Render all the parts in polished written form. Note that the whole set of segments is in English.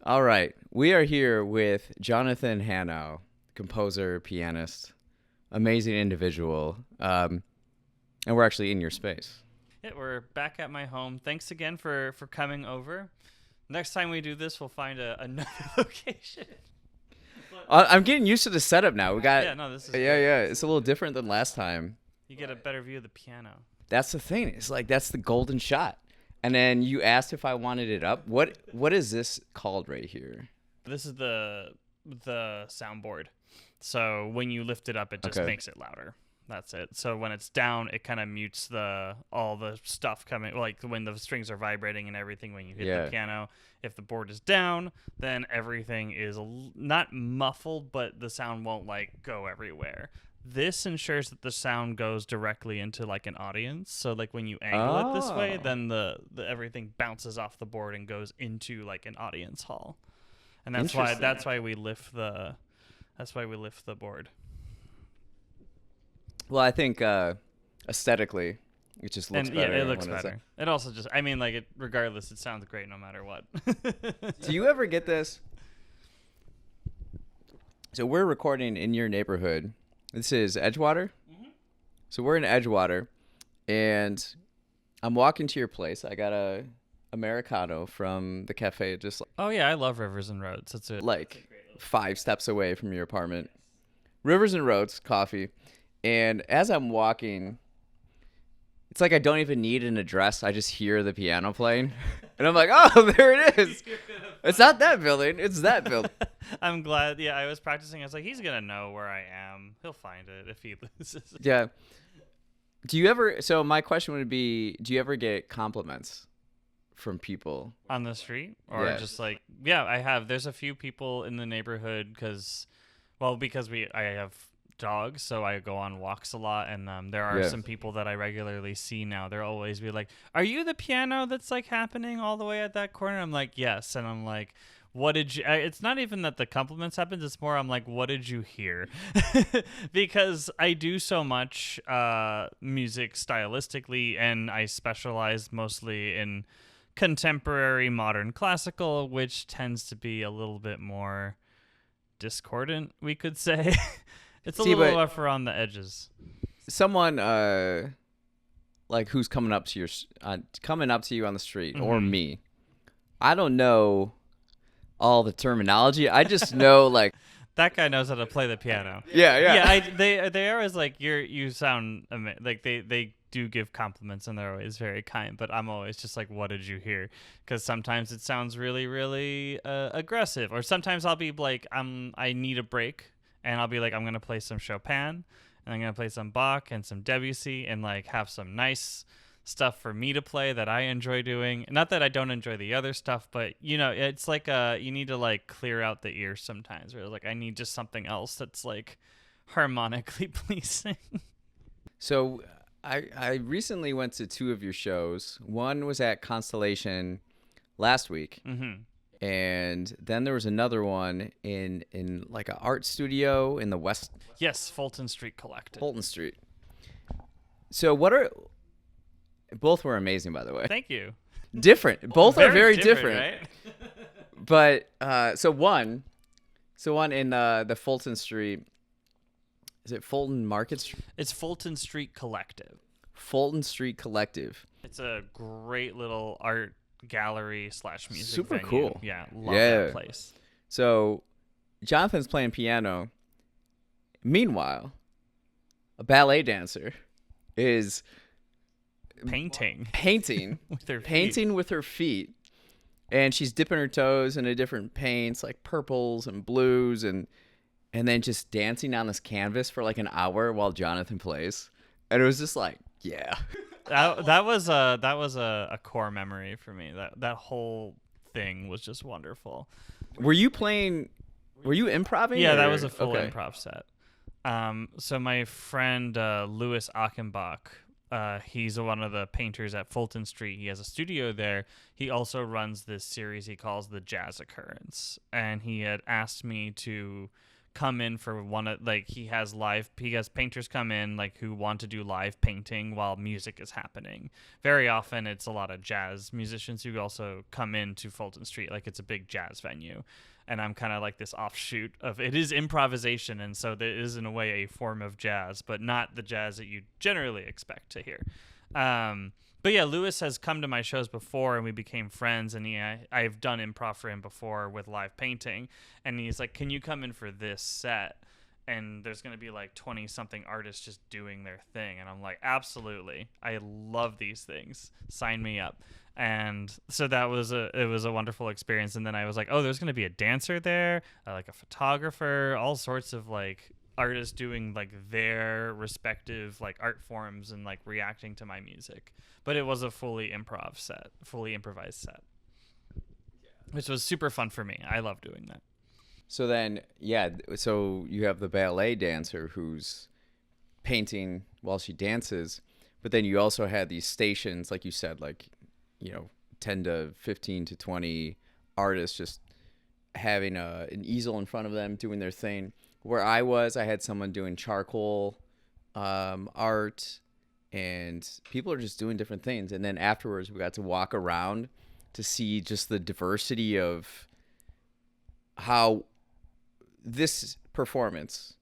All right. We are here with Jonathan Hannau, composer, pianist, amazing individual. And we're actually in your space. Yeah, we're back at my home. Thanks again for coming over. Next time we do this, we'll find another location. I'm getting used to the setup now. We got this is yeah, great. yeah. It's a little different than last time. You get a better view of the piano. That's the thing. It's like that's the golden shot. And then you asked if I wanted it up. What is this called right here? This is the soundboard. So when you lift it up, it just makes it louder. That's it. So when it's down, it kind of mutes all the stuff coming, like when the strings are vibrating and everything when you hit the piano. If the board is down, then everything is not muffled, but the sound won't like go everywhere. This ensures that the sound goes directly into like an audience. So like when you angle it this way, then the everything bounces off the board and goes into like an audience hall. And that's why we lift the board. Well, I think aesthetically, it just looks better. Yeah, it looks better. It also just, I mean, like, regardless, it sounds great no matter what. Do you ever get this? So we're recording in your neighborhood. This is Edgewater. Mm-hmm. So we're in Edgewater, and I'm walking to your place. I got a Americano from the cafe, just oh yeah, I love Rivers and Roads. It's like 5 steps away from your apartment. Rivers and Roads coffee. And as I'm walking, it's like I don't even need an address. I just hear the piano playing. And I'm like, oh, there it is. It's not that building. It's that building. I'm glad. Yeah, I was practicing. I was like, he's going to know where I am. He'll find it if he loses. Yeah. Do you ever, so my question would be, do you ever get compliments from people? On the street? Or just like, yeah, I have. There's a few people in the neighborhood because I have dogs, so I go on walks a lot, and there are some people that I regularly see now. They'll always be like, are you the piano that's like happening all the way at that corner? I'm like, yes. And I'm like, what did you it's not even that the compliments happens, it's more I'm like, what did you hear? Because I do so much music stylistically, and I specialize mostly in contemporary modern classical, which tends to be a little bit more discordant, we could say. It's a little rougher on the edges. Someone like who's coming up to you on the street, mm-hmm. or me, I don't know all the terminology. I just know like that guy knows how to play the piano. Yeah. They are always like you sound like they do give compliments, and they're always very kind. But I'm always just like, what did you hear? Because sometimes it sounds really, really aggressive, or sometimes I'll be like, I need a break. And I'll be like, I'm going to play some Chopin, and I'm going to play some Bach and some Debussy, and like have some nice stuff for me to play that I enjoy doing. Not that I don't enjoy the other stuff, but you know, it's like you need to like clear out the ears sometimes, where like I need just something else that's like harmonically pleasing. So I recently went to 2 of your shows. One was at Constellation last week. Mm-hmm. And then there was another one in like an art studio in the West. Yes, Fulton Street Collective. Fulton Street. So both were amazing, by the way. Thank you. Different. Both are very different. Right? But so one in the Fulton Street. Is it Fulton Market Street? It's Fulton Street Collective. Fulton Street Collective. It's a great little art gallery / music super venue. Cool. Yeah, love that place. So Jonathan's playing piano. Meanwhile, a ballet dancer is painting with her feet, and she's dipping her toes into different paints like purples and blues, and then just dancing on this canvas for like an hour while Jonathan plays. And it was just like, yeah. That was a core memory for me. That whole thing was just wonderful. Were you improvising? Yeah, that was a full improv set. So my friend Louis Achenbach, he's one of the painters at Fulton Street. He has a studio there. He also runs this series he calls the Jazz Occurrence, and he had asked me to come in for he has painters come in like who want to do live painting while music is happening. Very often it's a lot of jazz musicians who also come into Fulton Street, like it's a big jazz venue. And I'm kind of like this offshoot of it is improvisation, and so there is in a way a form of jazz, but not the jazz that you generally expect to hear. But yeah, Lewis has come to my shows before, and we became friends. And I've done improv for him before with live painting, and he's like, "Can you come in for this set?" And there's going to be like 20 something artists just doing their thing, and I'm like, "Absolutely, I love these things. Sign me up." And so it was a wonderful experience. And then I was like, "Oh, there's going to be a dancer there, like a photographer, all sorts of like artists doing like their respective like art forms and like reacting to my music." But it was a fully improvised set, which was super fun for me. I love doing that. So then, yeah, so you have the ballet dancer who's painting while she dances, but then you also had these stations, like you said, like, 10 to 15 to 20 artists just having an easel in front of them doing their thing. Where I had someone doing charcoal art, and people are just doing different things. And then afterwards, we got to walk around to see just the diversity of how this performance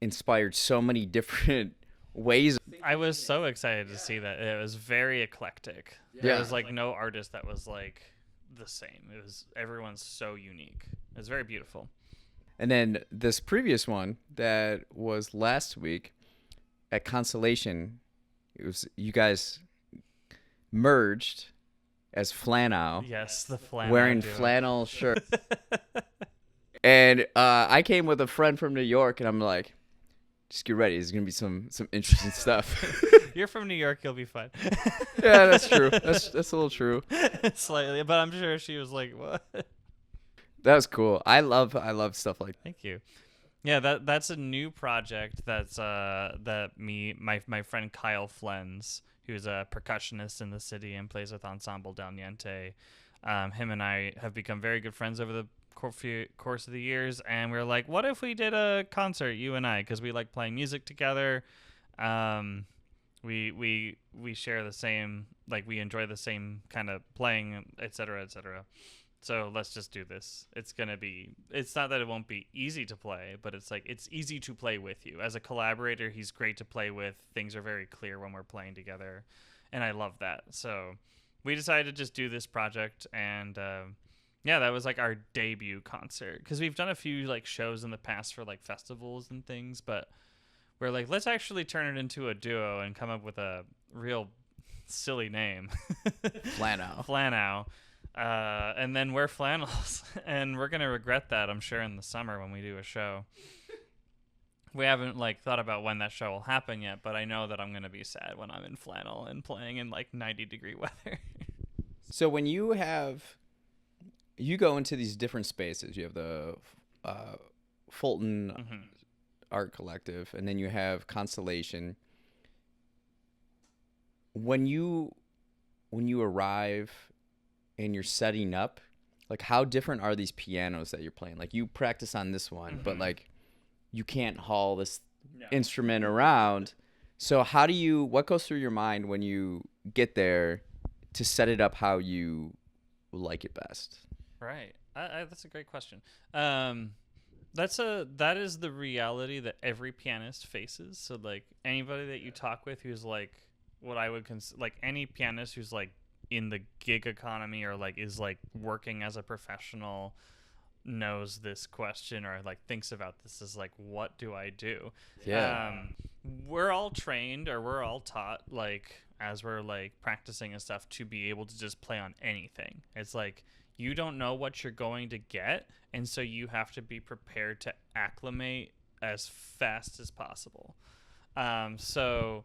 inspired so many different ways. I was so excited to see that. It was very eclectic. Yeah. There was like no artist that was like the same. Everyone's so unique. It was very beautiful. And then this previous one that was last week at Constellation, it was you guys merged as Flannau. Yes, the flannel. Wearing flannel shirts. And I came with a friend from New York, and I'm like, just get ready. There's going to be some interesting stuff. You're from New York. You'll be fine. Yeah, that's true. That's a little true. Slightly, but I'm sure she was like, what? That was cool. I love stuff like that. Thank you. Yeah, that's a new project that's my friend Kyle Flens, who's a percussionist in the city and plays with Ensemble Del Niente. Him and I have become very good friends over the course of the years, and we were like, what if we did a concert, you and I, because we like playing music together. We share the same, like we enjoy the same kind of playing, etc., etc. So let's just do this. It's not that it won't be easy to play, but it's like it's easy to play with you. As a collaborator, he's great to play with. Things are very clear when we're playing together, and I love that. So we decided to just do this project, and yeah, that was like our debut concert, because we've done a few like shows in the past for like festivals and things, but we're like, let's actually turn it into a duo and come up with a real silly name. Flannau. And then wear flannels, and we're gonna regret that, I'm sure, in the summer when we do a show. We haven't like thought about when that show will happen yet, but I know that I'm gonna be sad when I'm in flannel and playing in like 90-degree weather. So when you go into these different spaces, you have the Fulton Art Collective, and then you have Constellation. When you arrive and you're setting up, like how different are these pianos that you're playing? Like you practice on this one, but like you can't haul this instrument around. So what goes through your mind when you get there to set it up how you like it best? Right. That's a great question. That is the reality that every pianist faces. So like anybody that you talk with who's like what I would consider like any pianist who's like in the gig economy or like is like working as a professional knows this question or like thinks about this as like, what do I do? Yeah. We're all trained or we're all taught like as we're like practicing and stuff to be able to just play on anything. It's like you don't know what you're going to get, and so you have to be prepared to acclimate as fast as possible. So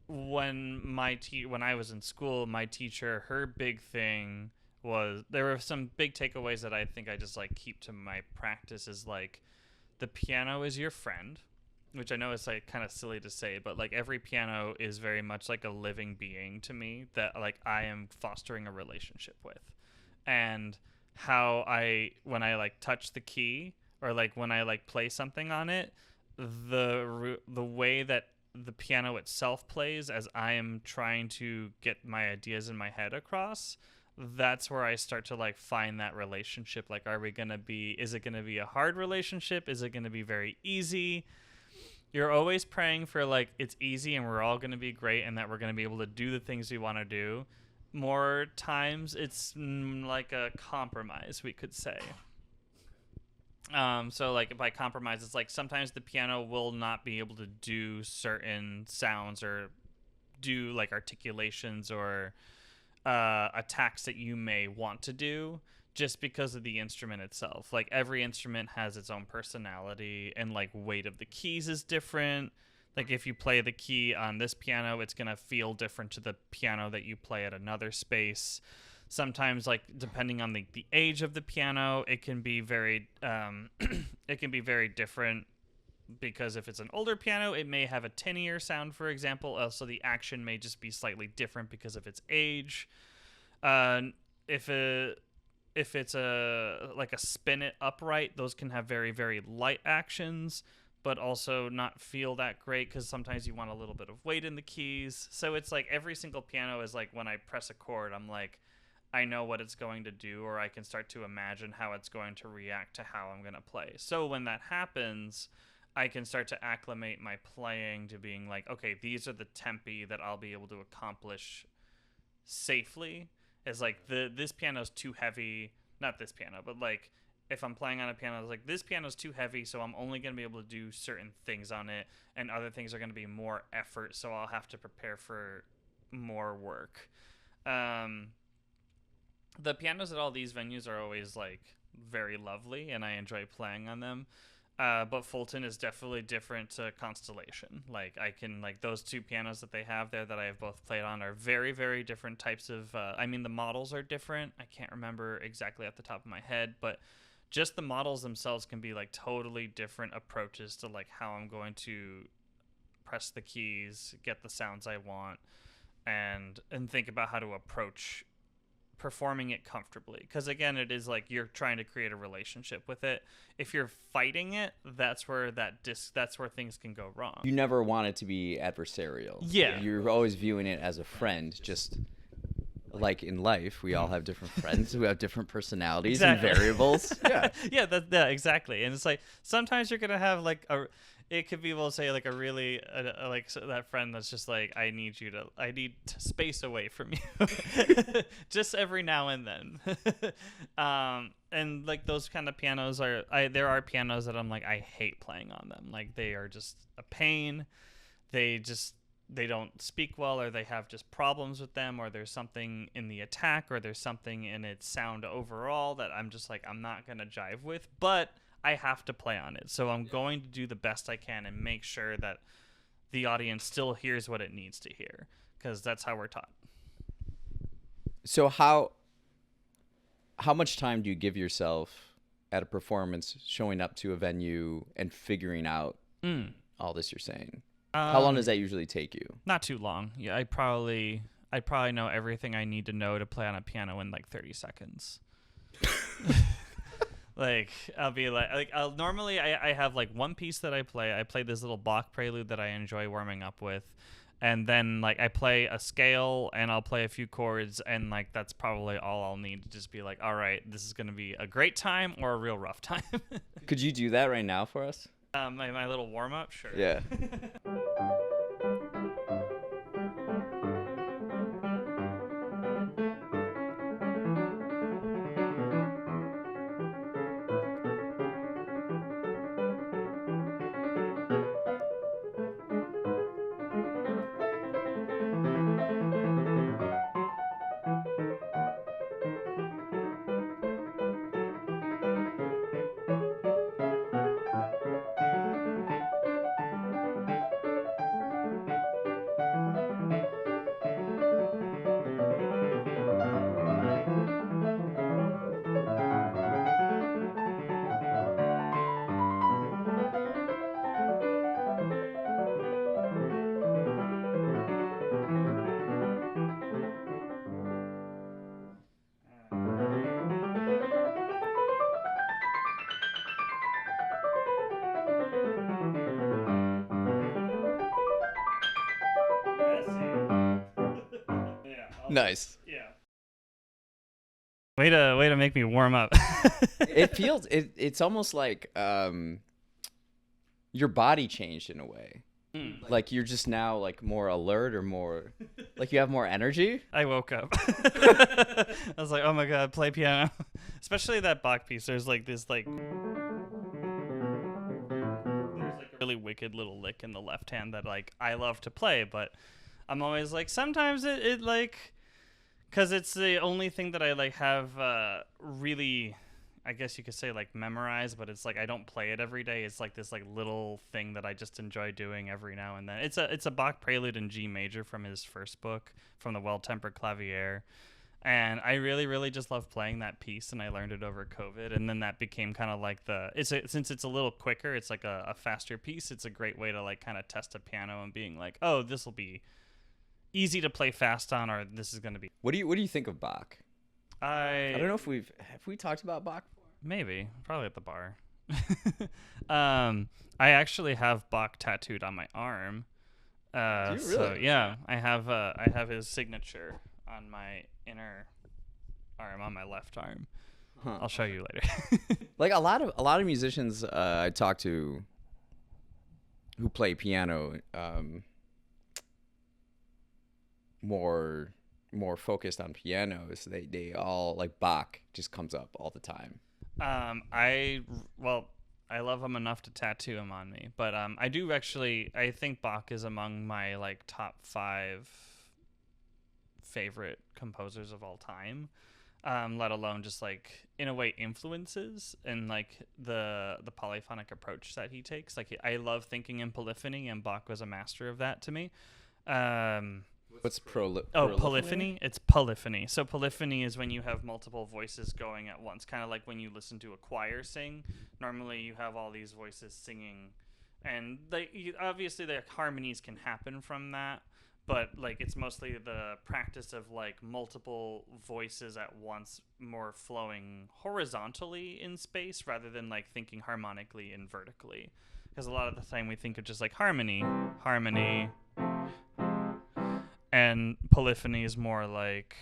when I was in school, my teacher, her big thing was, there were some big takeaways that I think I just like keep to my practice, is like the piano is your friend, which I know is like kind of silly to say, but like every piano is very much like a living being to me that like I am fostering a relationship with. And when I like touch the key, or like when I like play something on it, the way that the piano itself plays as I am trying to get my ideas in my head across, that's where I start to like find that relationship. Like, is it gonna be a hard relationship? Is it gonna be very easy? You're always praying for like it's easy and we're all gonna be great and that we're gonna be able to do the things we want to do. More times it's like a compromise, we could say. So like by compromise, it's like sometimes the piano will not be able to do certain sounds or do like articulations or attacks that you may want to do just because of the instrument itself. Like every instrument has its own personality, and like weight of the keys is different. Like if you play the key on this piano, it's going to feel different to the piano that you play at another space. Sometimes, like depending on the age of the piano, it can be very it can be very different, because if it's an older piano, it may have a tinnier sound, for example. Also, the action may just be slightly different because of its age. If it's like a spin it upright, those can have very, very light actions, but also not feel that great because sometimes you want a little bit of weight in the keys. So it's like every single piano is like when I press a chord, I'm like, I know what it's going to do, or I can start to imagine how it's going to react to how I'm going to play. So when that happens, I can start to acclimate my playing to being like, okay, these are the tempi that I'll be able to accomplish safely. It's like this piano's too heavy. Not this piano, but like if I'm playing on a piano, it's like this piano's too heavy, so I'm only going to be able to do certain things on it, and other things are going to be more effort, so I'll have to prepare for more work. The pianos at all these venues are always like very lovely, and I enjoy playing on them. But Fulton is definitely different to Constellation. Like I can like those two pianos that they have there that I have both played on are very, very different types of. I mean, the models are different. I can't remember exactly off the top of my head, but just the models themselves can be like totally different approaches to like how I'm going to press the keys, get the sounds I want, and think about how to approach performing it comfortably, because again, it is like you're trying to create a relationship with it. If you're fighting it, that's where that's where things can go wrong. You never want it to be adversarial. Yeah, you're always viewing it as a friend. Just like in life, we all have different friends who have different personalities exactly. and variables. Yeah, exactly. And it's like sometimes you're gonna have like it could be, we'll say, like a really like that friend that's just like, I need space away from you just every now and then. And like those kind of pianos there are pianos that I'm like, I hate playing on them. Like they are just a pain. They don't speak well, or they have just problems with them, or there's something in the attack, or there's something in its sound overall that I'm just like, I'm not gonna jive with, but I have to play on it. So I'm going to do the best I can and make sure that the audience still hears what it needs to hear, because that's how we're taught. So how much time do you give yourself at a performance, showing up to a venue and figuring out all this you're saying? How long does that usually take you? Not too long. Yeah, I probably know everything I need to know to play on a piano in like 30 seconds. Like I'll be I'll normally I have like one piece that I play this little Bach prelude that I enjoy warming up with, and then like I play a scale and I'll play a few chords, and like that's probably all I'll need to just be like, all right, this is gonna be a great time or a real rough time. Could you do that right now for us? My little warm up, sure. Yeah. Nice. Yeah. Way to make me warm up. It feels it's almost like your body changed in a way. Like you're just now like more alert or more like you have more energy. I woke up. I was like, oh my god, play piano. Especially that Bach piece. There's like this like a really wicked little lick in the left hand that like I love to play, but I'm always like sometimes it like because it's the only thing that I like have really, I guess you could say like memorized, but it's like I don't play it every day. It's like this like little thing that I just enjoy doing every now and then. It's a Bach prelude in G major from his first book, from the Well-Tempered Clavier. And I really, really just love playing that piece, and I learned it over COVID. And then that became kind of like since it's a little quicker, it's like a faster piece. It's a great way to like kind of test a piano and being like, oh, this will be easy to play fast on, or this is going to be. What do you think of Bach? I don't know if have we talked about Bach before? Maybe, probably at the bar. I actually have Bach tattooed on my arm. Do you really? So yeah, I have his signature on my inner arm, on my left arm. Huh. I'll show you later. Like a lot of musicians I talk to who play piano, more focused on pianos, they all like Bach just comes up all the time. I love him enough to tattoo him on me, but I do actually, I think Bach is among my like top 5 favorite composers of all time, let alone just like in a way influences and like the polyphonic approach that he takes. Like I love thinking in polyphony, and Bach was a master of that to me. What's polyphony? It's polyphony. So polyphony is when you have multiple voices going at once, kind of like when you listen to a choir sing. Normally you have all these voices singing, and obviously the harmonies can happen from that, but like it's mostly the practice of like multiple voices at once, more flowing horizontally in space rather than like thinking harmonically and vertically. Because a lot of the time we think of just like harmony, and polyphony is more like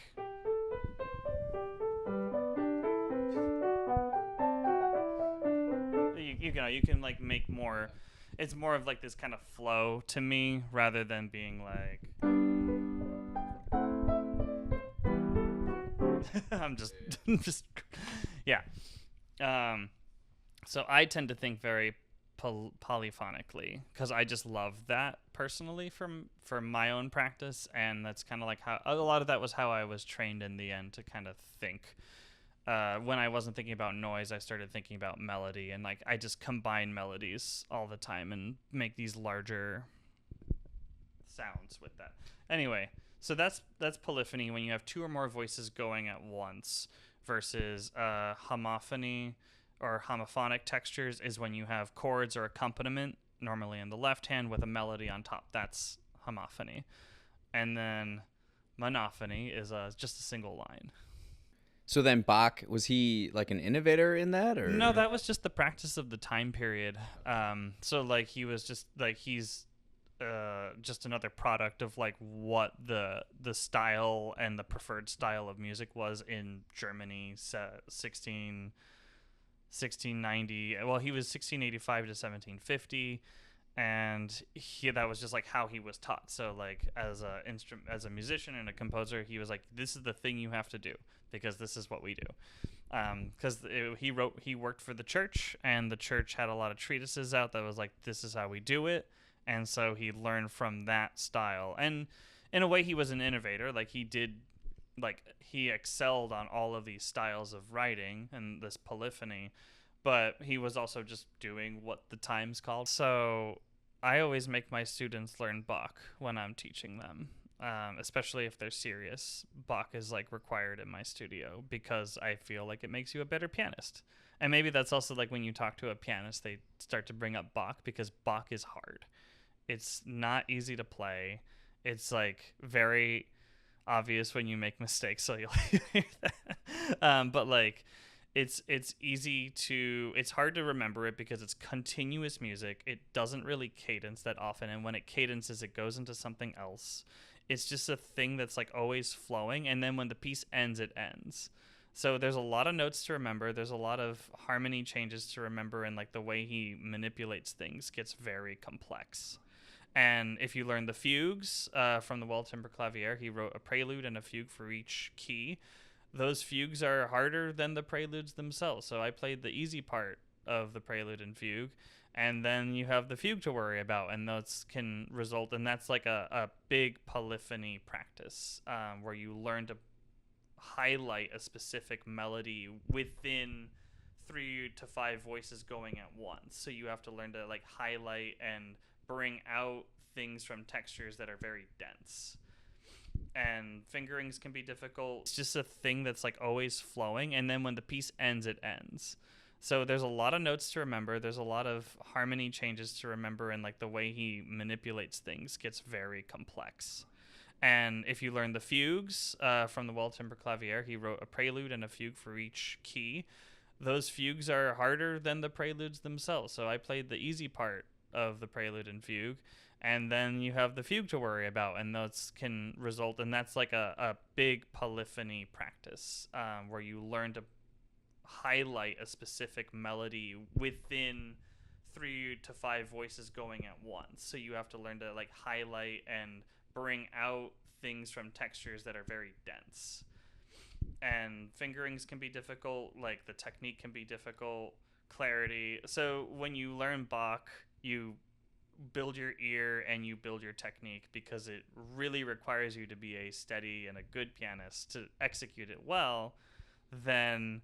you can like make more. It's more of like this kind of flow to me rather than being like I'm just yeah. So I tend to think very polyphonically because I just love that personally for my own practice, and that's kind of like how a lot of that was how I was trained in the end to kind of think. When I wasn't thinking about noise, I started thinking about melody, and like I just combine melodies all the time and make these larger sounds with that. Anyway, so that's polyphony, when you have 2 or more voices going at once, versus homophony or homophonic textures is when you have chords or accompaniment, normally in the left hand with a melody on top. That's homophony. And then monophony is just a single line. So then Bach, was he like an innovator in that, or? No, that was just the practice of the time period. So like he was just like he's just another product of like what the style and the preferred style of music was in Germany, 1690. Well, he was 1685 to 1750. And that was just like how he was taught. So like as a musician and a composer, he was like, this is the thing you have to do because this is what we do. Because he worked for the church, and the church had a lot of treatises out that was like, this is how we do it. And so he learned from that style. And in a way, he was an innovator. Like he excelled on all of these styles of writing and this polyphony. But he was also just doing what the times called. So I always make my students learn Bach when I'm teaching them, especially if they're serious. Bach is like required in my studio because I feel like it makes you a better pianist. And maybe that's also like when you talk to a pianist, they start to bring up Bach because Bach is hard. It's not easy to play. It's like very obvious when you make mistakes, so you'll hear that. But like, it's hard to remember it because it's continuous music. It doesn't really cadence that often, and when it cadences, it goes into something else. it's just a thing that's like always flowing, and then when the piece ends, it ends. So there's a lot of notes to remember. There's a lot of harmony changes to remember, and like the way he manipulates things gets very complex. And if you learn the fugues from the Well Timbre Clavier, he wrote a prelude and a fugue for each key. Those fugues are harder than the preludes themselves. So I played the easy part of the prelude and fugue, and then you have the fugue to worry about, and those can result, and that's like a big polyphony practice where you learn to highlight a specific melody within 3 to 5 voices going at once. So you have to learn to like highlight and bring out things from textures that are very dense. And fingerings can be difficult. It's just a thing that's like always flowing, and then when the piece ends, it ends. So there's a lot of notes to remember. There's a lot of harmony changes to remember, and like the way he manipulates things gets very complex. And if you learn the fugues from the Well Timbre Clavier, he wrote a prelude and a fugue for each key. Those fugues are harder than the preludes themselves. So I played the easy part of the prelude and fugue, and then you have the fugue to worry about, and those can result, and that's like a big polyphony practice where you learn to highlight a specific melody within 3 to 5 voices going at once. So you have to learn to like highlight and bring out things from textures that are very dense. And fingerings can be difficult, like the technique can be difficult, clarity. So when you learn Bach, you build your ear and you build your technique, because it really requires you to be a steady and a good pianist to execute it well than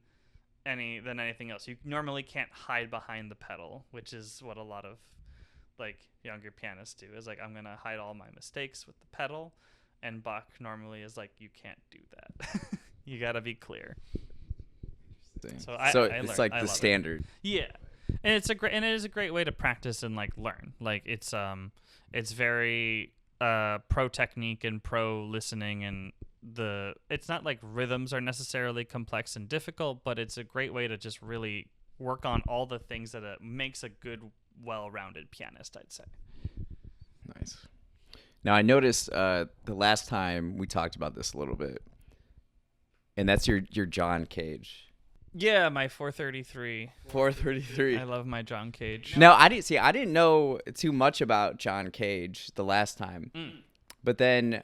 anything else. You normally can't hide behind the pedal, which is what a lot of like younger pianists do, is like, I'm gonna hide all my mistakes with the pedal, and Bach normally is like, you can't do that. You gotta be clear. So it's like the standard. Yeah, and it is a great way to practice and like learn. Like it's very pro technique and pro listening, and it's not like rhythms are necessarily complex and difficult, but it's a great way to just really work on all the things that makes a good, well-rounded pianist, I'd say. Nice. Now I noticed the last time we talked about this a little bit, and that's your John Cage. Yeah, my 433. 433. I love my John Cage. No, I didn't know too much about John Cage the last time. But then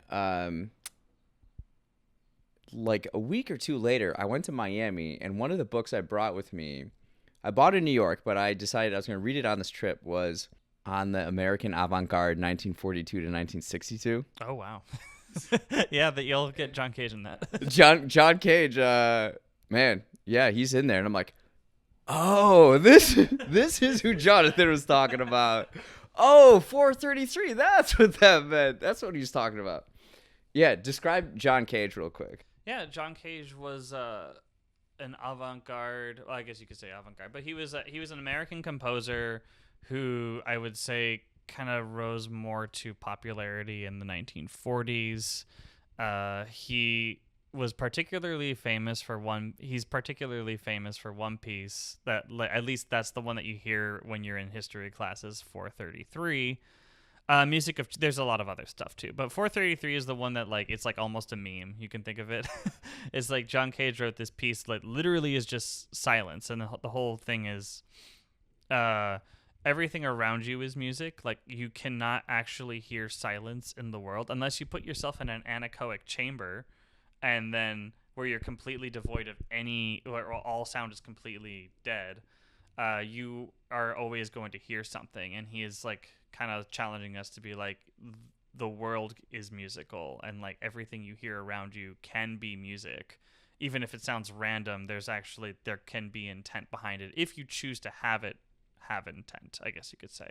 like a week or two later, I went to Miami, and one of the books I brought with me, I bought in New York, but I decided I was going to read it on this trip, was On the American Avant-Garde 1942 to 1962. Oh, wow. Yeah, that you'll get John Cage in that. John Cage, man, yeah, he's in there, and I'm like, oh, this is who Jonathan was talking about. Oh, 433, that's what that meant. That's what he's talking about. Yeah, describe John Cage real quick. Yeah, John Cage was an avant-garde. Well, I guess you could say avant-garde, but he was an American composer who I would say kind of rose more to popularity in the 1940s. He was particularly famous for one. He's particularly famous for one piece that, at least that's the one that you hear when you're in history classes. 433. Music of, there's a lot of other stuff too, but 433 is the one that like, it's like almost a meme. You can think of it. It's like John Cage wrote this piece that literally is just silence, and the whole thing is everything around you is music. Like, you cannot actually hear silence in the world unless you put yourself in an anechoic chamber, and then where you're completely devoid of or all sound is completely dead. You are always going to hear something, and he is like kind of challenging us to be like, the world is musical, and like everything you hear around you can be music. Even if it sounds random, there can be intent behind it if you choose to have intent, I guess you could say.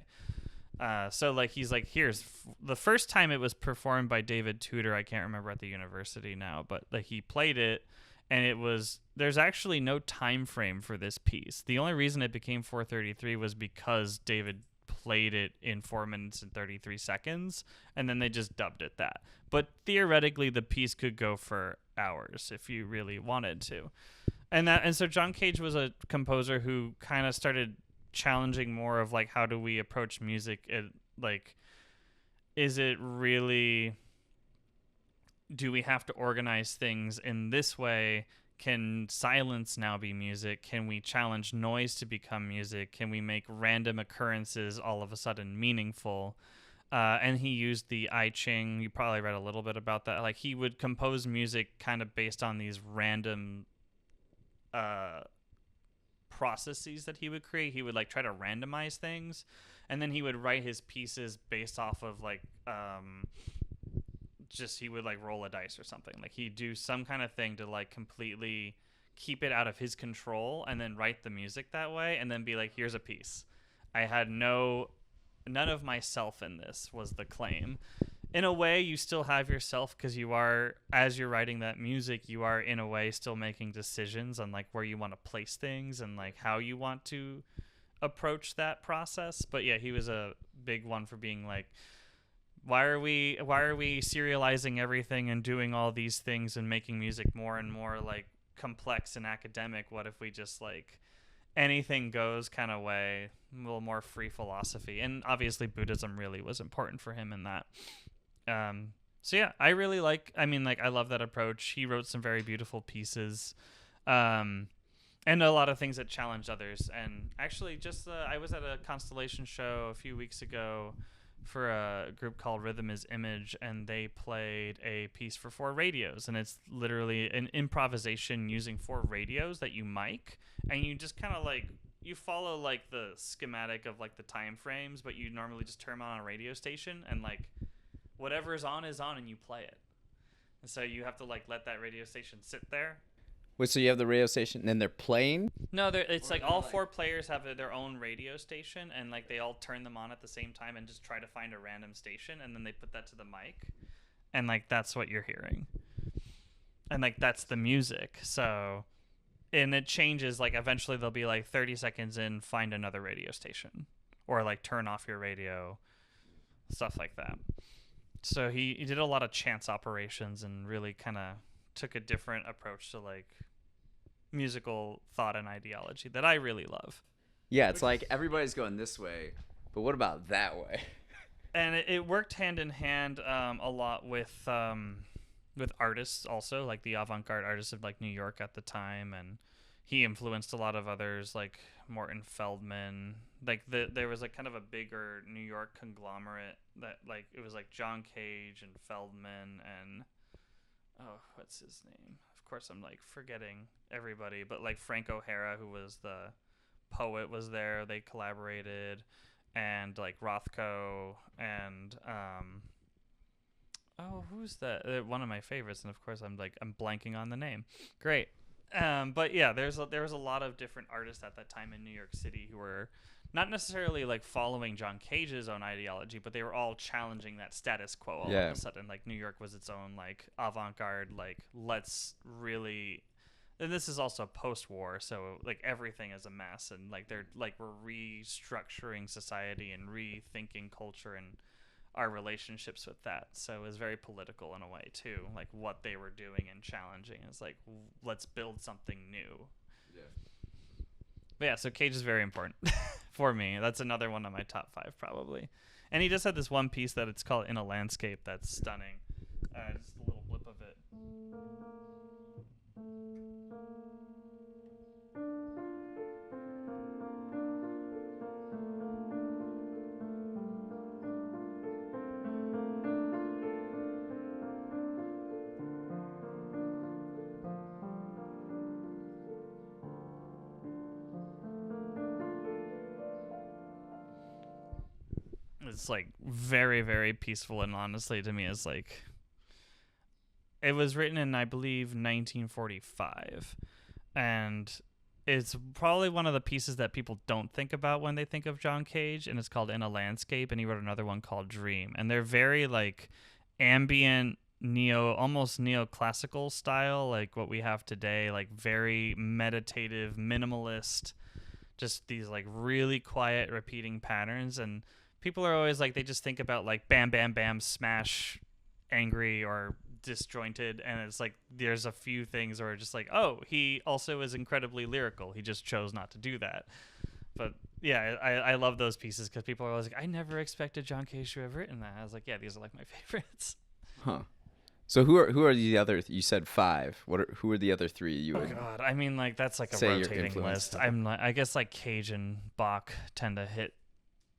So like, he's like, here's the first time it was performed by David Tudor. I can't remember at the university now, but like, he played it, and there's actually no time frame for this piece. The only reason it became 433 was because David played it in 4 minutes and 33 seconds, and then they just dubbed it that. But theoretically, the piece could go for hours if you really wanted to. And so John Cage was a composer who kind of started challenging more of like, how do we approach music? Like, is it really do we have to organize things in this way? Can silence now be music? Can we challenge noise to become music? Can we make random occurrences all of a sudden meaningful? And he used the I Ching. You probably read a little bit about that. Like, he would compose music kind of based on these random processes that he would create. He would like try to randomize things, and then he would write his pieces based off of like just he would like roll a dice or something. Like, he'd do some kind of thing to like completely keep it out of his control, and then write the music that way, and then be like, here's a piece. I had none of myself in this, was the claim. In a way, you still have yourself, because you are, as you're writing that music, you are in a way still making decisions on like where you want to place things and like how you want to approach that process. But yeah, he was a big one for being like, why are we serializing everything and doing all these things and making music more and more like complex and academic? What if we just like anything goes kind of way, a little more free philosophy? And obviously Buddhism really was important for him in that. So yeah, I love that approach. He wrote some very beautiful pieces, and a lot of things that challenged others. And actually, just I was at a Constellation show a few weeks ago for a group called Rhythm is Image, and they played a piece for 4 radios, and it's literally an improvisation using 4 radios that you mic, and you just kind of like, you follow like the schematic of like the time frames, but you normally just turn on a radio station, and like whatever is on, and you play it. And so you have to like let that radio station sit there. Wait, so you have the radio station and then they're playing? No, it's like all 4 players have their own radio station, and like they all turn them on at the same time and just try to find a random station, and then they put that to the mic, and like that's what you're hearing, and like that's the music. So, and it changes, like eventually they'll be like 30 seconds in, find another radio station, or like turn off your radio, stuff like that. So he did a lot of chance operations and really kind of took a different approach to like musical thought and ideology that I really love. Yeah, it's like everybody's going this way, but what about that way? And it worked hand in hand a lot with artists also, like the avant-garde artists of like New York at the time, and he influenced a lot of others like Morton Feldman. Like there was like kind of a bigger New York conglomerate that like it was like John Cage and Feldman and what's his name? Of course, I'm like forgetting everybody, but like Frank O'Hara, who was the poet, was there. They collaborated, and like Rothko and who's that? One of my favorites, and of course I'm blanking on the name. Great. But yeah, there was a lot of different artists at that time in New York City who were not necessarily like following John Cage's own ideology, but they were all challenging that status quo all of a sudden. Like New York was its own like avant-garde, like let's really, and this is also post-war, so like everything is a mess, and like we're restructuring society and rethinking culture and our relationships with that. So it was very political in a way too, like what they were doing and challenging is like, let's build something new. Yeah. But yeah, so Cage is very important for me. That's another one of my top 5 probably. And he just had this one piece that it's called In a Landscape that's stunning. Just a little blip of it. It's like very, very peaceful, and honestly to me is like, it was written in I believe 1945, and it's probably one of the pieces that people don't think about when they think of John Cage, and it's called In a Landscape, and he wrote another one called Dream, and they're very like ambient almost neoclassical style, like what we have today, like very meditative, minimalist, just these like really quiet repeating patterns. And people are always like, they just think about like bam, bam, bam, smash, angry or disjointed. And it's like, there's a few things where just like, oh, he also is incredibly lyrical. He just chose not to do that. But yeah, I love those pieces because people are always like, I never expected John Cage to have written that. I was like, yeah, these are like my favorites. Huh. So who are the other? You said 5. Who are the other 3 you would? Oh God, I mean, like that's like a say your rotating influence. list. I guess like Cage and Bach tend to hit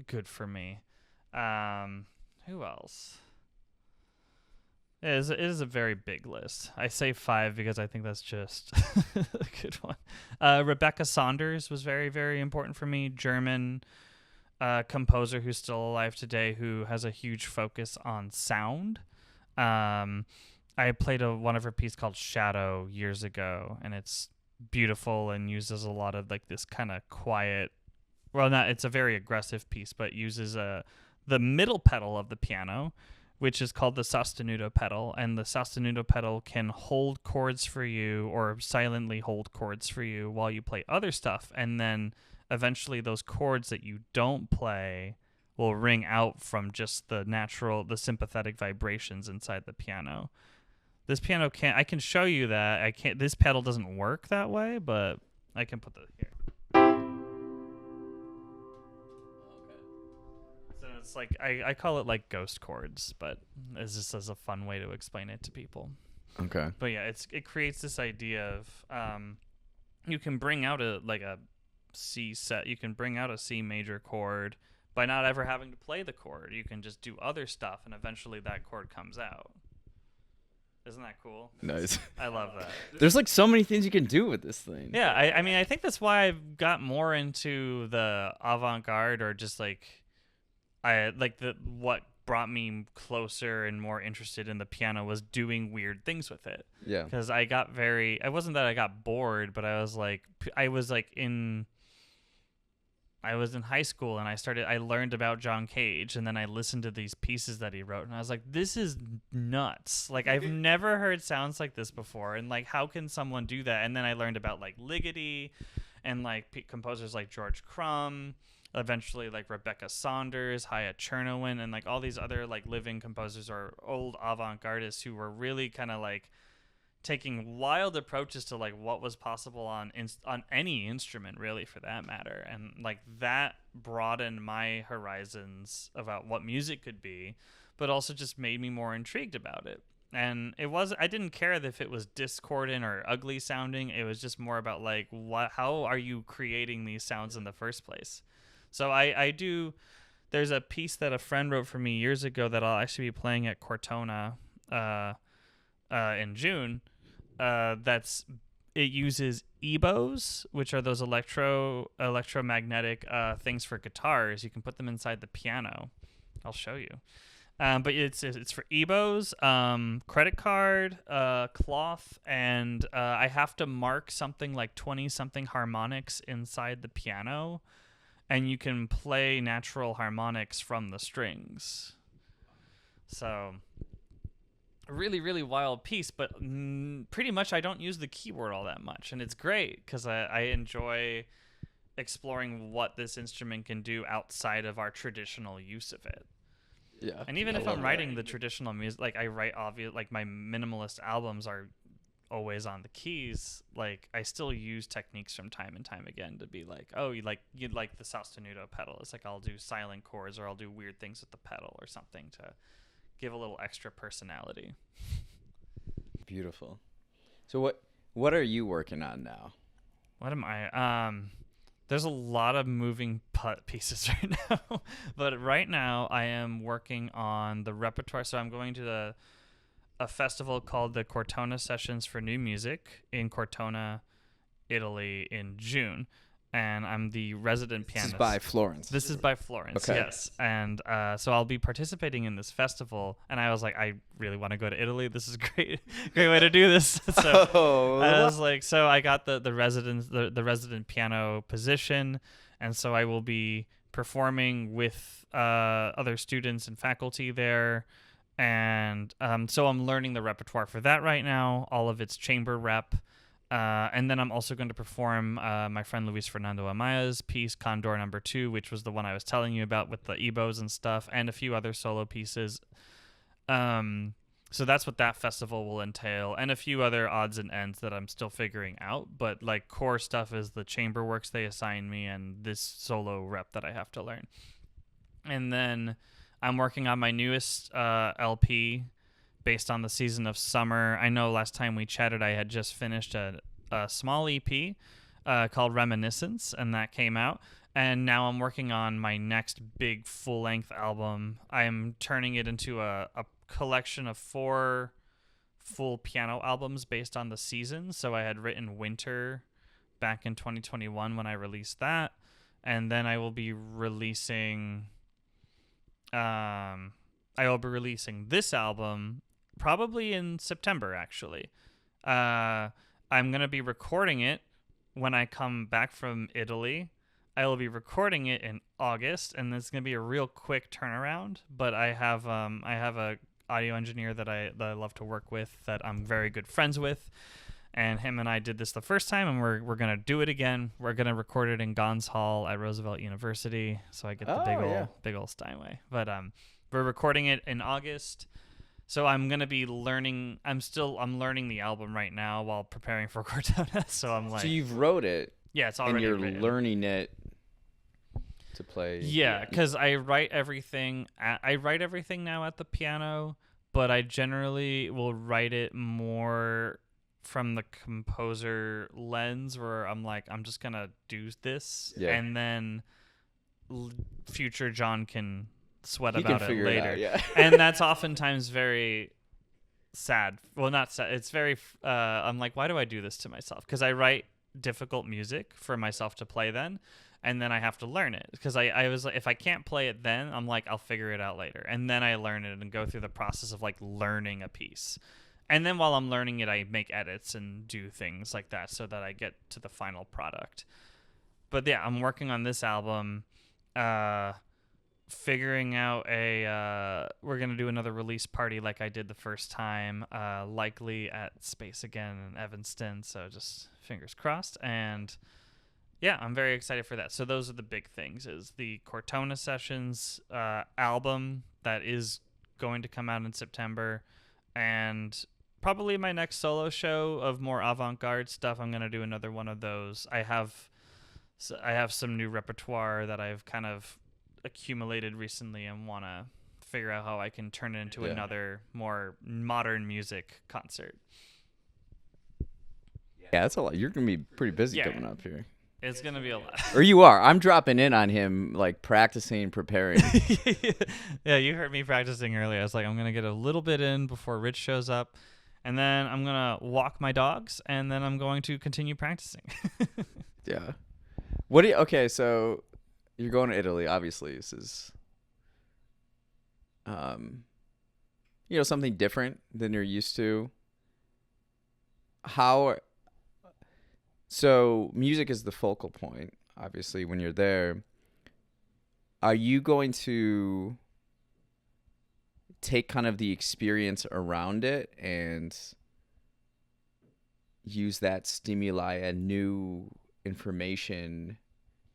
good for me. Who else? It is a very big list. I say 5 because I think that's just a good one. Rebecca Saunders was very, very important for me. German composer who's still alive today, who has a huge focus on sound. I played one of her pieces called Shadow years ago, and it's beautiful and uses a lot of like this kind of quiet. Well, not it's a very aggressive piece, but uses the middle pedal of the piano, which is called the sostenuto pedal, and the sostenuto pedal can hold chords for you or silently hold chords for you while you play other stuff, and then eventually those chords that you don't play will ring out from just the sympathetic vibrations inside the piano. This piano I can show you that. This pedal doesn't work that way, but I can put that here. So it's like, I call it like ghost chords, but it's just as a fun way to explain it to people. Okay. But yeah, it creates this idea of, you can bring out a C set. You can bring out a C major chord by not ever having to play the chord. You can just do other stuff, and eventually that chord comes out. Isn't that cool? Nice. I love that. There's like so many things you can do with this thing. Yeah, I mean, I think that's why I've got more into the avant-garde, or just like what brought me closer and more interested in the piano was doing weird things with it. Yeah. Because I wasn't that I got bored, but I was in high school, and I learned about John Cage, and then I listened to these pieces that he wrote, and I was like, this is nuts. Like, I've never heard sounds like this before, and like, how can someone do that? And then I learned about like Ligeti and like composers like George Crumb, eventually like Rebecca Saunders, Haya Chernowan, and like all these other like living composers or old avant-gardists who were really kind of like taking wild approaches to like what was possible on any instrument, really, for that matter. And like that broadened my horizons about what music could be, but also just made me more intrigued about it. And I didn't care if it was discordant or ugly sounding. It was just more about like, how are you creating these sounds in the first place? So there's a piece that a friend wrote for me years ago that I'll actually be playing at Cortona in June. It uses EBOs, which are those electromagnetic things for guitars. You can put them inside the piano. I'll show you. But it's for EBOs, credit card, cloth, and I have to mark something like 20-something harmonics inside the piano, and you can play natural harmonics from the strings. So, a really, really wild piece, but pretty much I don't use the keyboard all that much, and it's great because I enjoy exploring what this instrument can do outside of our traditional use of it. Yeah. And even if I'm writing the traditional music, like I write like my minimalist albums are always on the keys, like I still use techniques from time and time again to be like, oh, you'd like the sostenuto pedal. It's like I'll do silent chords, or I'll do weird things with the pedal or something to give a little extra personality. Beautiful. So what are you working on now? What am I? There's a lot of moving pieces right now, but right now I am working on the repertoire. So I'm going to a festival called the Cortona Sessions for New Music in Cortona, Italy in June. And I'm the resident pianist. This is by Florence. This is by Florence, okay. Yes. And so I'll be participating in this festival. And I was like, I really want to go to Italy. This is great way to do this. So I was like, so I got the resident piano position. And so I will be performing with other students and faculty there. And so I'm learning the repertoire for that right now, all of its chamber rep. And then I'm also going to perform my friend Luis Fernando Amaya's piece, Condor No. 2, which was the one I was telling you about with the EBOs and stuff, and a few other solo pieces. So that's what that festival will entail, and a few other odds and ends that I'm still figuring out. But like core stuff is the chamber works they assign me and this solo rep that I have to learn. And then I'm working on my newest LP, based on the season of summer. I know last time we chatted, I had just finished a small EP called Reminiscence, and that came out. And now I'm working on my next big full-length album. I'm turning it into a collection of 4 full piano albums based on the season. So I had written Winter back in 2021 when I released that. And then I will be releasing this album probably in September, actually. I'm going to be recording it when I come back from Italy. I will be recording it in August, and it's going to be a real quick turnaround. But I have a audio engineer that I love to work with, that I'm very good friends with, and him and I did this the first time, and we're going to do it again. We're going to record it in Gons Hall at Roosevelt University, so I get the big old Steinway. But we're recording it in August. So I'm going to be learning. I'm learning the album right now while preparing for Cortona. So I'm like, so you've wrote it. Yeah, it's already and you're written. Learning it to play. Yeah, because I write everything. I write everything now at the piano, but I generally will write it more from the composer lens, where I'm like, I'm just gonna do this, and then future John can sweat about it later. And that's oftentimes very sad. Well, not sad. It's very. I'm like, why do I do this to myself? Because I write difficult music for myself to play then, and then I have to learn it, because I was like, if I can't play it then, I'm like, I'll figure it out later, and then I learn it and go through the process of like learning a piece, and then while I'm learning it, I make edits and do things like that so that I get to the final product. But yeah, I'm working on this album, figuring out we're gonna do another release party like I did the first time, likely at Space Again in Evanston, so just fingers crossed. And yeah, I'm very excited for that. So those are the big things: is the Cortona Sessions album that is going to come out in September, and probably my next solo show of more avant-garde stuff. I'm gonna do another one of those. I have some new repertoire that I've kind of accumulated recently, and want to figure out how I can turn it into another more modern music concert. Yeah, that's a lot. You're gonna be pretty busy coming up here. It's gonna be a lot. Or you are. I'm dropping in on him, like practicing, preparing. Yeah, you heard me practicing earlier. I was like, I'm gonna get a little bit in before Rich shows up, and then I'm gonna walk my dogs, and then I'm going to continue practicing. Yeah. Okay, so you're going to Italy. Obviously, this is, something different than you're used to. So music is the focal point, obviously, when you're there. Are you going to take kind of the experience around it and use that stimuli and new information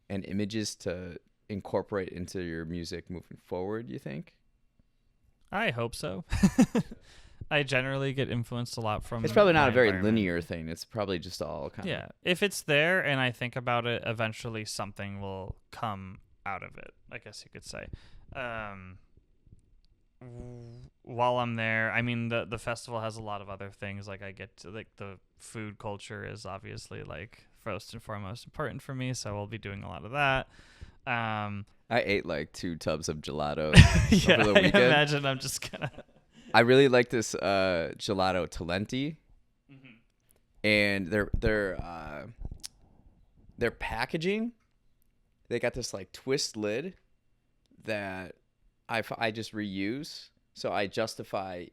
and images to incorporate into your music moving forward, you think? I hope so. I generally get influenced a lot from. It's probably not a very linear thing. It's probably just all kind of. Yeah, if it's there and I think about it, eventually something will come out of it, I guess you could say. While I'm there, I mean, the festival has a lot of other things. Like, I get to, like, the food culture is obviously, like, first and foremost important for me, so we'll be doing a lot of that. I ate like 2 tubs of gelato yeah, over the weekend. I imagine I'm just gonna. I really like this gelato Talenti, and their packaging. They got this like twist lid that I just reuse, so I justify.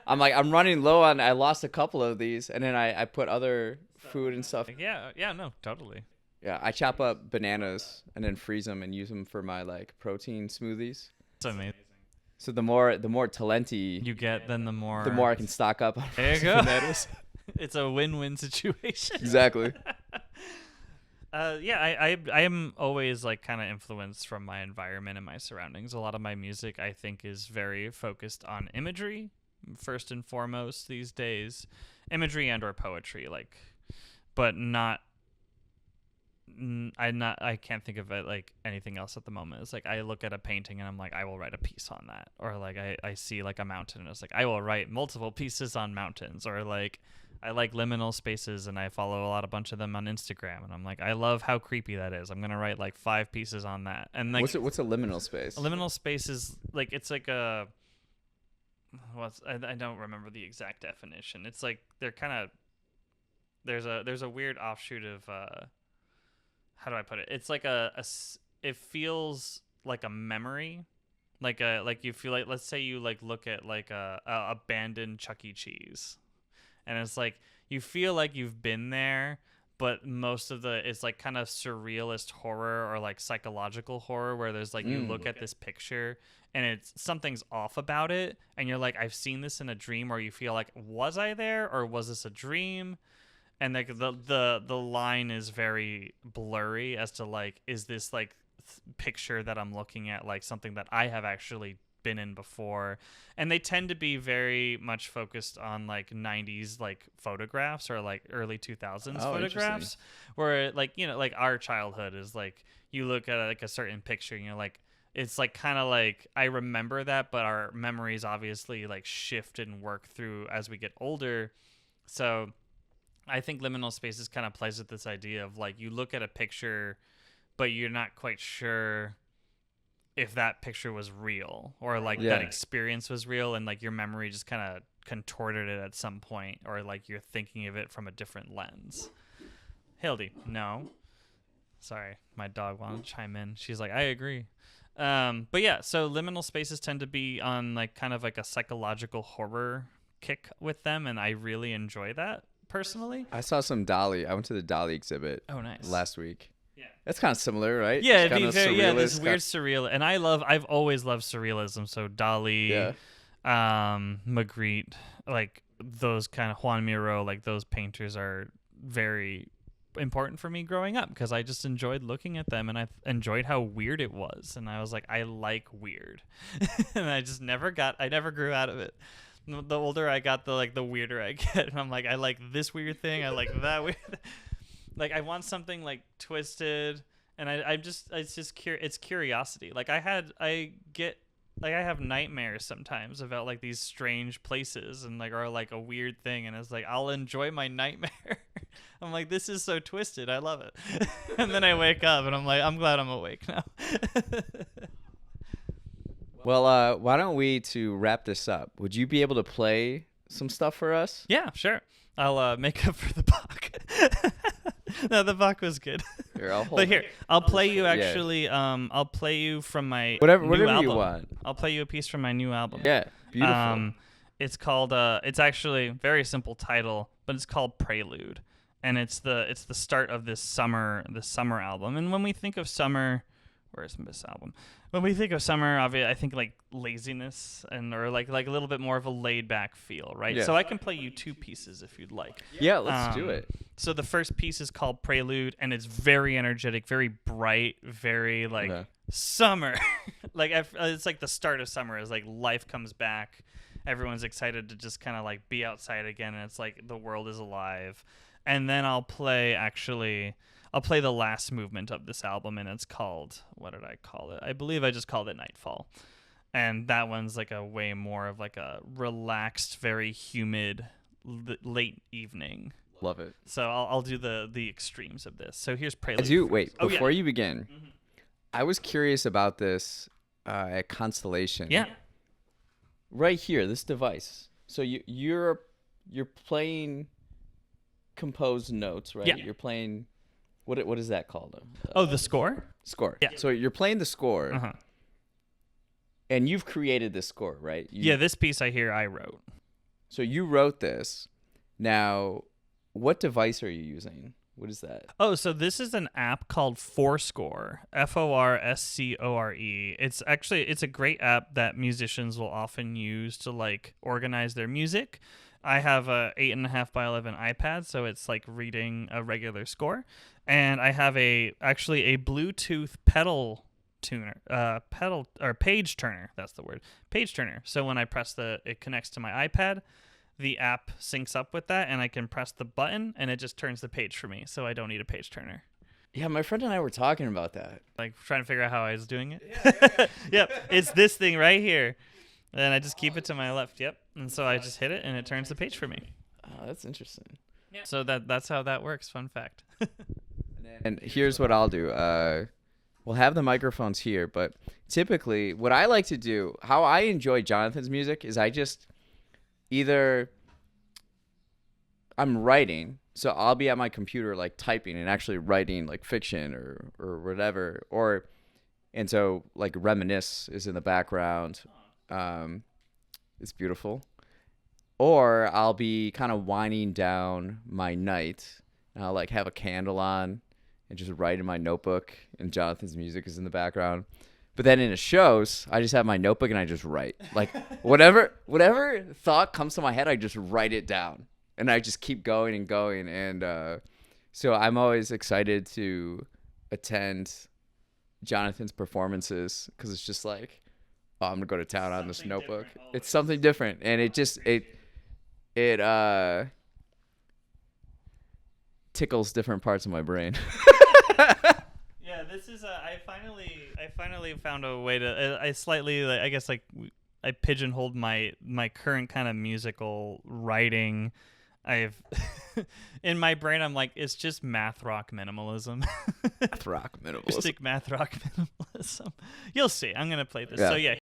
I'm like, I'm running low on. I lost a couple of these, and then I put other food and stuff. Yeah, no, totally. Yeah, I chop up bananas and then freeze them and use them for my like protein smoothies. It's amazing. So the more Talenti you get, then the more I can stock up on there you go. bananas. It's a win-win situation. Exactly. I am always like kind of influenced from my environment and my surroundings. A lot of my music, I think, is very focused on imagery first and foremost these days, imagery and or poetry, like, but not I can't think of it like anything else at the moment. It's like I look at a painting and I'm like, I will write a piece on that. Or like I see like a mountain and it's like I will write multiple pieces on mountains. Or like I like liminal spaces and I follow a bunch of them on Instagram and I'm like, I love how creepy that is. I'm gonna write like 5 pieces on that. And like, what's a liminal space? A liminal space is like it's like a I don't remember the exact definition. It's like they're kind of there's a weird offshoot of how do I put it? It's like it feels like a memory, like you feel like, let's say you like look at like a abandoned Chuck E. Cheese, and it's like you feel like you've been there, but most of it's like kind of surrealist horror or like psychological horror where there's like you look at this picture and it's something's off about it and you're like, I've seen this in a dream, or you feel like, was I there or was this a dream? And like the line is very blurry as to like, is this like picture that I'm looking at like something that I have actually been in before? And they tend to be very much focused on like 90s like photographs or like early 2000s photographs, where like, you know, like our childhood is like you look at like a certain picture and you're like, it's like kind of like I remember that, but our memories obviously like shift and work through as we get older. So I think liminal spaces kind of plays with this idea of like you look at a picture, but you're not quite sure if that picture was real or like that experience was real, and like your memory just kind of contorted it at some point, or like you're thinking of it from a different lens. Hildy, no. Sorry, my dog wanted to chime in. She's like, I agree. But yeah, so liminal spaces tend to be on like kind of like a psychological horror kick with them, and I really enjoy that. Personally, I saw some Dali. I went to the Dali exhibit. Oh, nice. Last week. Yeah, that's kind of similar, right? Yeah, it'd be very, this weird surreal. And I've always loved surrealism. So Dali, Magritte, like those kind of Juan Miro, like those painters are very important for me growing up because I just enjoyed looking at them and I enjoyed how weird it was. And I was like, I like weird, and I never grew out of it. The older I got, the weirder I get. And I'm like, I like this weird thing. I like that weird. Like, I want something like twisted. And it's curiosity. Like I have nightmares sometimes about like these strange places and like, or like a weird thing. And it's like, I'll enjoy my nightmare. I'm like, this is so twisted. I love it. And then I wake up and I'm like, I'm glad I'm awake now. Well, why don't we, to wrap this up, would you be able to play some stuff for us? Yeah, sure. I'll make up for the Bach. No, the Bach was good. Here, I'll play you actually. I'll play you from my whatever album. You want. I'll play you a piece from my new album. Yeah, beautiful. It's called. It's actually a very simple title, but it's called Prelude, and it's the start of this summer album. And when we think of summer, where's this album? When we think of summer, I think like laziness or like a little bit more of a laid back feel, right? Yeah. So I can play you 2 pieces if you'd like. Yeah, let's do it. So the first piece is called Prelude, and it's very energetic, very bright, very like summer. Like it's like the start of summer. Is like life comes back. Everyone's excited to just kind of like be outside again, and it's like the world is alive. And then I'll play the last movement of this album, and it's called, what did I call it? I believe I just called it Nightfall. And that one's like a way more of like a relaxed, very humid, late evening. Love it. So I'll do the extremes of this. So here's Prelude. Before you begin, I was curious about this at Constellation. Yeah. Right here, this device. So you're playing composed notes, right? Yeah. You're playing... What is that called? The score? Score. Yeah. So you're playing the score, Uh-huh. and you've created this score, right? This piece I wrote. So you wrote this. Now, what device are you using? What is that? Oh, so this is an app called Forscore, Forscore. It's a great app that musicians will often use to like organize their music. I have a 8.5 by 11 iPad, so it's like reading a regular score. And I have a Bluetooth pedal tuner, page turner. That's the word, page turner. So when I press it connects to my iPad, the app syncs up with that, and I can press the button, and it just turns the page for me. So I don't need a page turner. Yeah, my friend and I were talking about that. Like trying to figure out how I was doing it. Yep, it's this thing right here. And I just keep it to my left. Yep. And so I just hit it and it turns the page for me. Oh, that's interesting. Yeah. So that's how that works. Fun fact. And here's what I'll do. We'll have the microphones here, but typically what I like to do, how I enjoy Jonathan's music is I just either I'm writing, so I'll be at my computer like typing and actually writing like fiction or whatever, and so like Reminisce is in the background. It's beautiful. Or I'll be kind of winding down my night and I'll like have a candle on and just write in my notebook and Jonathan's music is in the background. But then in the shows, I just have my notebook and I just write. Like whatever thought comes to my head, I just write it down. And I just keep going and going. And so I'm always excited to attend Jonathan's performances because it's just like, oh, I'm going to go to town on this notebook. It's something different. And it just, it tickles different parts of my brain. Yeah, this is I finally found a way to I slightly I guess like I pigeonholed my current kind of musical writing. I've in my brain I'm like it's just math rock minimalism. Math rock minimalism. Stick math rock minimalism. You'll see. I'm gonna play this. Yeah. So yeah.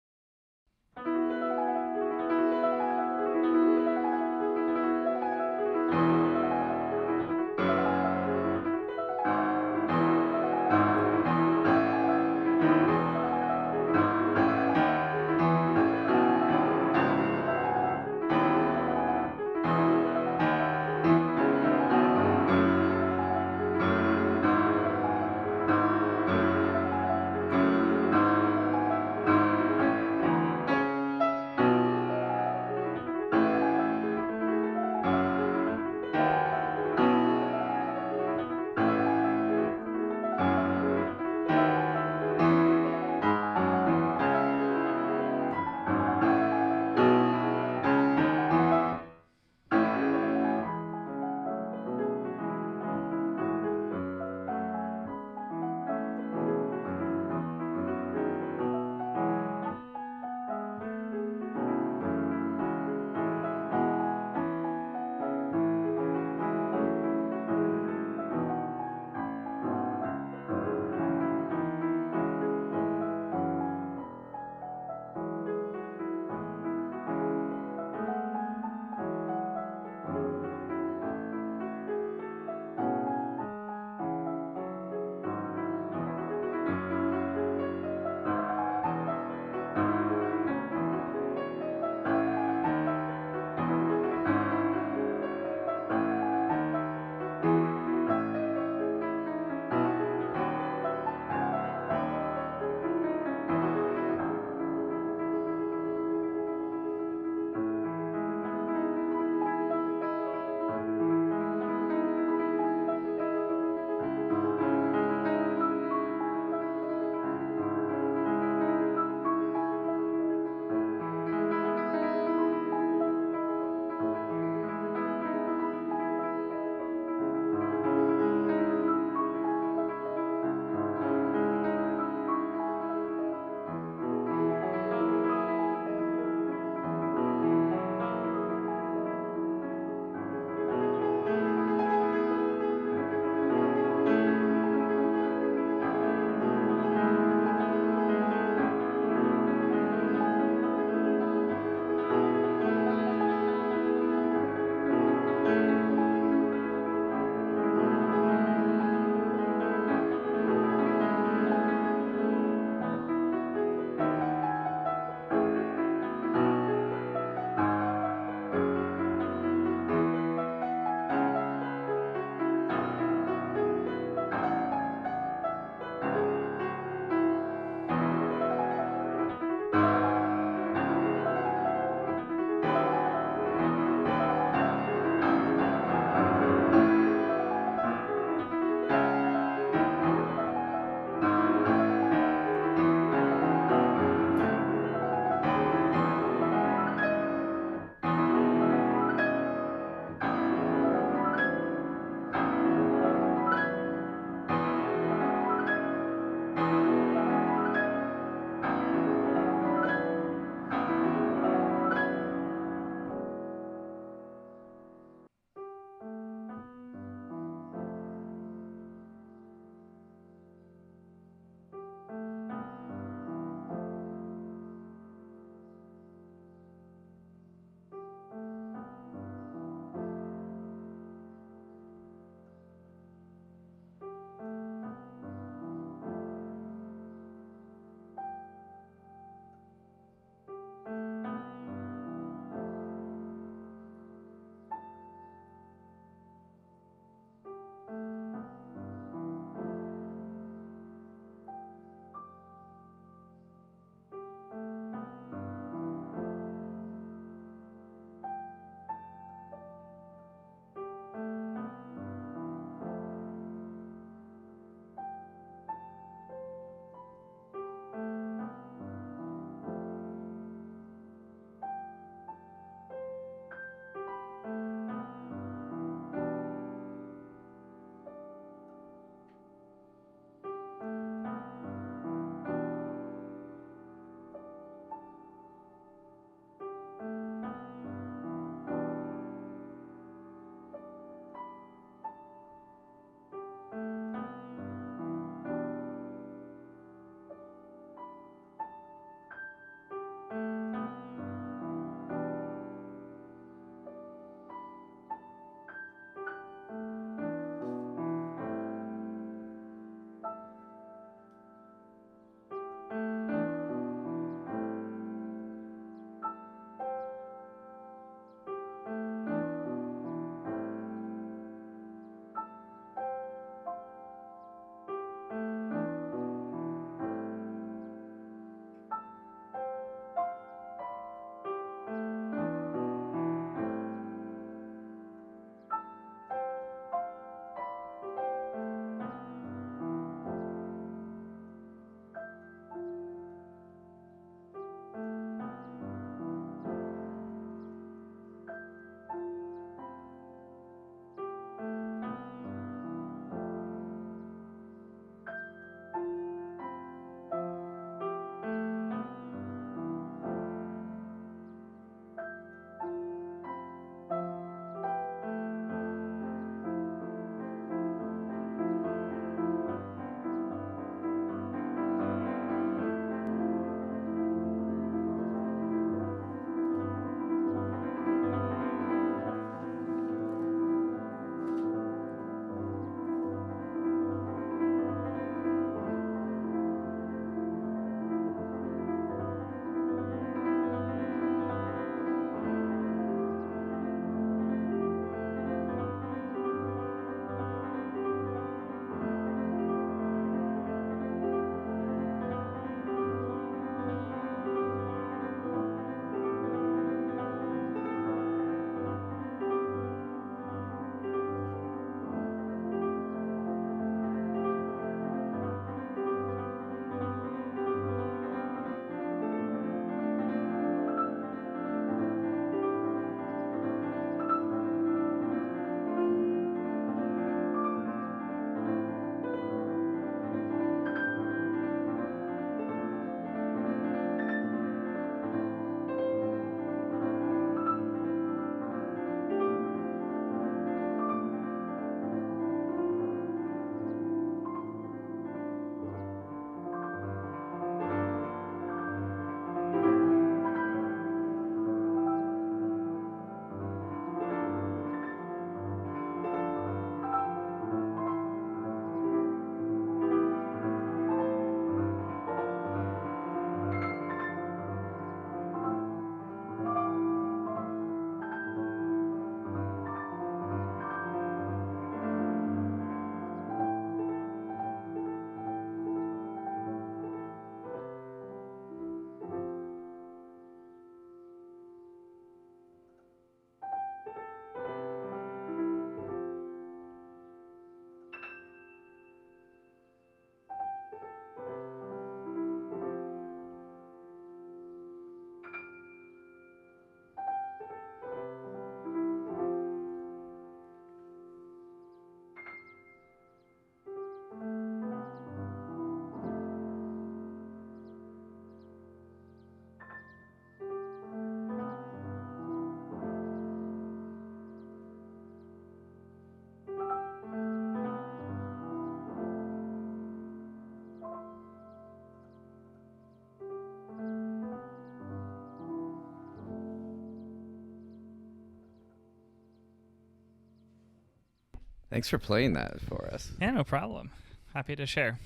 Thanks for playing that for us. Yeah, no problem. Happy to share.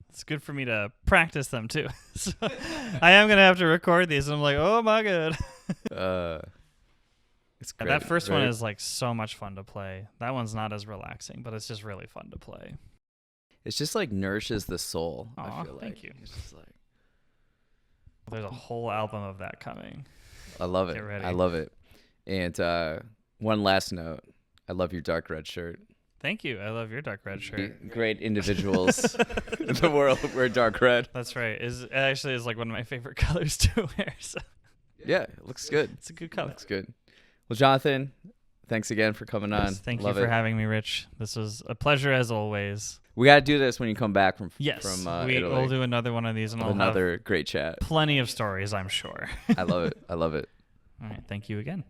It's good for me to practice them too. So I am gonna have to record these, and I'm like, oh my god. It's great. That first one is like so much fun to play. That one's not as relaxing, but it's just really fun to play. It's just like nourishes the soul. Aw, I feel like. thank you. It's just like, There's a whole album of that coming. I love it. Get ready. I love it. And one last note. I love your dark red shirt. Thank you. I love your dark red shirt. Great individuals in the world wear dark red. That's right. It actually is like one of my favorite colors to wear. So. Yeah, it looks good. It's a good color. Looks good. Well, Jonathan, thanks again for coming on. Yes, thank you for having me, Rich. This was a pleasure as always. We got to do this when you come back from Italy. We'll do another one of these, and another great chat. Plenty of stories, I'm sure. I love it. I love it. All right. Thank you again.